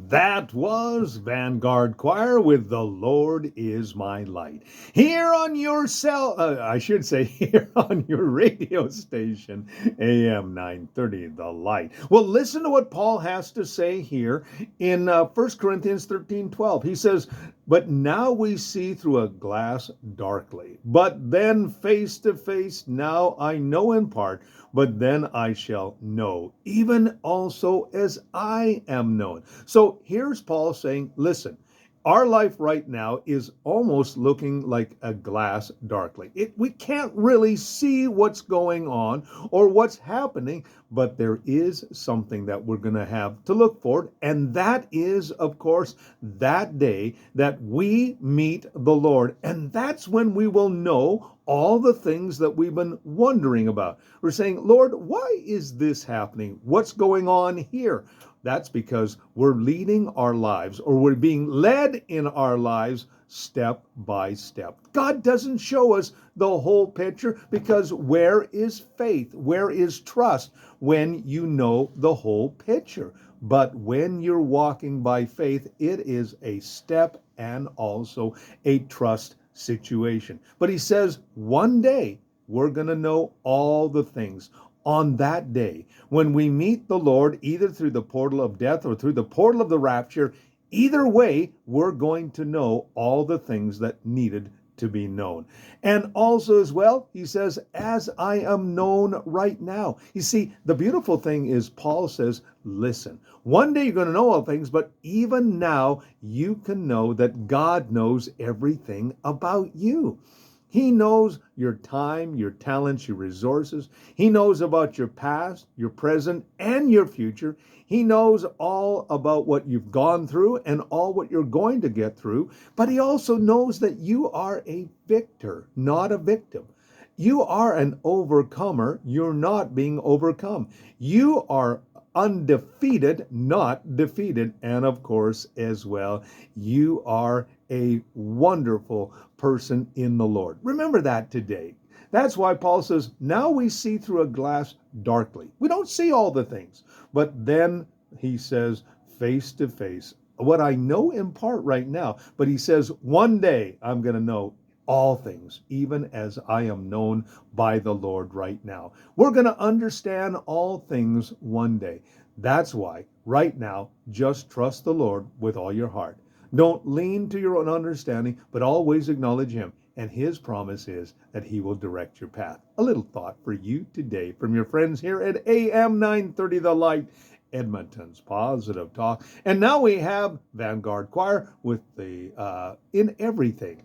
That was Vanguard Choir with The Lord is My Light. Here on your here on your radio station, AM 930, The Light. Well, listen to what Paul has to say here in 1 Corinthians 13:12. He says, "But now we see through a glass darkly, but then face to face. Now I know in part, but then I shall know, even also as I am known." So here's Paul saying, listen, our life right now is almost looking like a glass darkly. We can't really see what's going on or what's happening, but there is something that we're going to have to look for. And that is, of course, that day that we meet the Lord. And that's when we will know all the things that we've been wondering about. We're saying, Lord, why is this happening? What's going on here? That's because we're leading our lives, or we're being led in our lives step by step. God doesn't show us the whole picture, because where is faith? Where is trust when you know the whole picture? But when you're walking by faith, it is a step and also a trust situation. But he says one day we're going to know all the things. On that day, when we meet the Lord, either through the portal of death or through the portal of the rapture, either way, we're going to know all the things that needed to be known. And also as well, he says, as I am known right now. You see, the beautiful thing is Paul says, listen, one day you're going to know all things, but even now you can know that God knows everything about you. He knows your time, your talents, your resources. He knows about your past, your present, and your future. He knows all about what you've gone through and all what you're going to get through. But he also knows that you are a victor, not a victim. You are an overcomer. You're not being overcome. You are undefeated, not defeated. And of course, as well, you are a wonderful person in the Lord. Remember that today. That's why Paul says, now we see through a glass darkly. We don't see all the things. But then he says, face to face, what I know in part right now. But he says, one day I'm going to know all things, even as I am known by the Lord right now. We're going to understand all things one day. That's why right now, just trust the Lord with all your heart. Don't lean to your own understanding, but always acknowledge him. And his promise is that he will direct your path. A little thought for you today from your friends here at AM 930 The Light, Edmonton's Positive Talk. And now we have Vanguard Choir with the In Everything.